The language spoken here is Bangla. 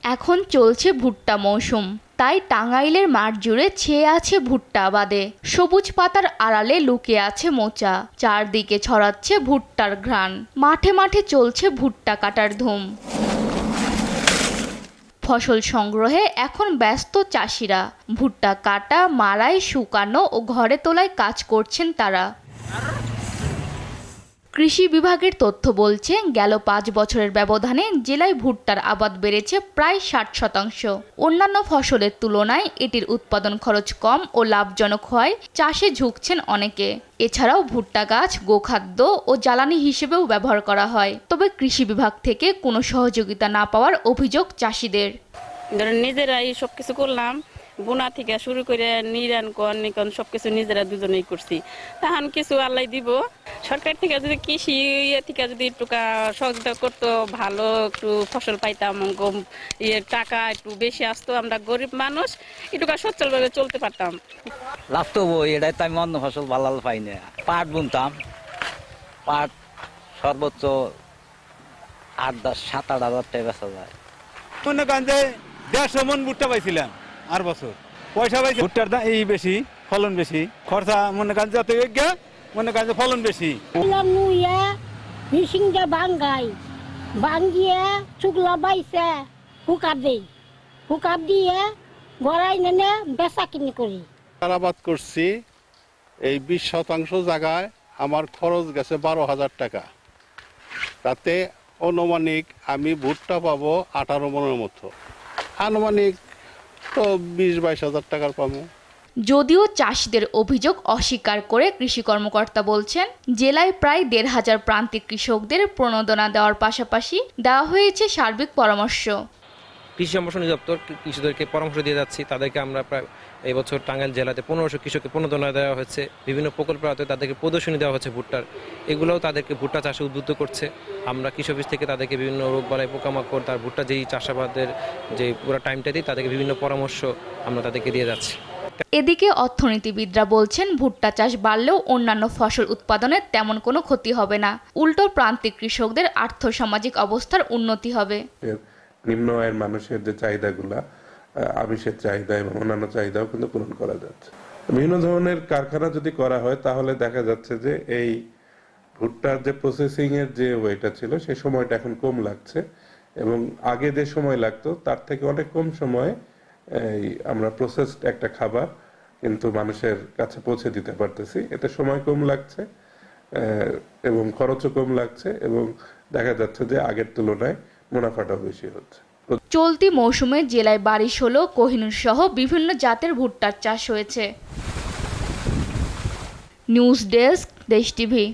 এখন চলছে ভুট্টা মৌসুম, তাই টাঙ্গাইলের মাঠ জুড়ে ছেয়ে আছে ভুট্টা আবাদে। সবুজ পাতার আড়ালে লুকিয়ে আছে মোচা, চারদিকে ছড়াচ্ছে ভুট্টার ঘ্রাণ। মাঠে মাঠে চলছে ভুট্টা কাটার ধুম। ফসল সংগ্রহে এখন ব্যস্ত চাষিরা। ভুট্টা কাটা, মাড়াই, শুকানো ও ঘরে তোলায় কাজ করছেন তারা। কৃষি বিভাগের তথ্য বলছে, গেল 5 বছরের ব্যবধানে জেলায় ভুট্টার আবাদ বেড়েছে প্রায় 60%। অন্যান্য ফসলের তুলনায় এটির উৎপাদন খরচ কম ও লাভজনক হয় চাষে ঝুঁকছেন অনেকে। এছাড়াও ভুট্টা গাছ গোখাদ্য ও জ্বালানি হিসেবেও ব্যবহার করা হয়। তবে কৃষি বিভাগ থেকে কোনো সহযোগিতা না পাওয়ার অভিযোগ চাষিদের। নিজেরাই সবকিছু করলাম, বোনা থেকে শুরু করে নিরান কন সবকিছু নিজেরা দুজনেই করছি। তখন কিছু আল্লাহ দিব। সরকার থেকে যদি কৃষি থেকে যদি একটু সহযোগিতা করতো, ভালো একটু ফসল পাইতাম, টাকা একটু বেশি আসতো, আমরা গরিব মানুষ একটু সচ্ছলভাবে চলতে পারতাম। লাভ তো এটাই তো আমি অন্য ফসল ভালো পাই না। পাট বুনতাম, পাট সর্বোচ্চ 8-10-7-8 হাজার টাকা বেচা যায়। মনে করেন যে 150 মন ভুট্টা পাইছিলাম আর বছর, পয়সা পাইছি ভুট্টার দাম এই বেশি, ফলন বেশি, খরচা মনে করেন যত মনে করেন যে ফলন বেশি। বাঙ্গিয়ে চুগলা বাইছে হুকার দেই, হুকার দিয়ে গড়াই নেনে বেচা কিনি করি। আবাদ করছি এই 20% জায়গায় আমার খরচ গেছে 12,000 টাকা। তাতে অনুমানিক আমি ভুট্টা পাবো 18 মনের মতো, আনুমানিক তো 20-22 হাজার টাকার পাবো। যদিও চাষিদের অভিযোগ অস্বীকার করে কৃষি কর্মকর্তা বলছেন, জেলায় প্রায় 1,500 প্রান্তিক কৃষকদের প্রণোদনা দেওয়ার পাশাপাশি দেওয়া হয়েছে সার্বিক পরামর্শ। কৃষি সম্প্রসারণ অধিদপ্তর কৃষকদেরকে পরামর্শ দিয়ে যাচ্ছি। তাদেরকে আমরা প্রায় এই বছর টাঙ্গাইল জেলাতে 1500 কৃষককে প্রণোদনা দেওয়া হয়েছে। বিভিন্ন প্রকল্পের আওতায় তাদেরকে প্রদর্শনী দেওয়া হচ্ছে ভুট্টার। এগুলোও তাদেরকে ভুট্টা চাষে উদ্বুদ্ধ করছে। আমরা কৃষি অফিস থেকে তাদেরকে বিভিন্ন রোগ বালাই, পোকামাকড়, তার ভুট্টা যেই চাষাবাদের যে পুরো টাইমটা দিই, তাদেরকে বিভিন্ন পরামর্শ আমরা তাদেরকে দিয়ে যাচ্ছি। এদিকে অর্থনীতিবিদরা বলছেন, ভুট্টা চাষ বাড়লেও অন্যান্য ফসল উৎপাদনে তেমন কোনো ক্ষতি হবে না। উল্টো প্রান্তিক কৃষকদের আর্থসামাজিক অবস্থার উন্নতি হবে। নিম্ন আয়ের মানুষের যে চাহিদাগুলা, আমিষের চাহিদা এবং অন্যান্য চাহিদাও কিন্তু পূরণ করা যাচ্ছে। বিভিন্ন ধরনের কারখানা যদি করা হয় তাহলে দেখা যাচ্ছে যে এই ভুট্টার যে প্রসেসিং এর যে ওয়েটা ছিল সেই সময়টা এখন কম লাগছে, এবং আগে যে সময় লাগতো তার থেকে অনেক কম সময়ে আমরা প্রসেসড একটা খাবার কিন্তু মানুষের কাছে পৌঁছে দিতে পারতেছি। এতে সময় কম লাগছে এবং খরচও কম লাগছে, এবং দেখা যাচ্ছে যে আগের তুলনায় মুনাফাটাও বেশি হচ্ছে। চলতি মৌসুমে জেলায় 22 কোহিনূর সহ বিভিন্ন জাতের ভুট্টার চাষ হয়েছে। নিউজ ডেস্ক, দেশ টিভি।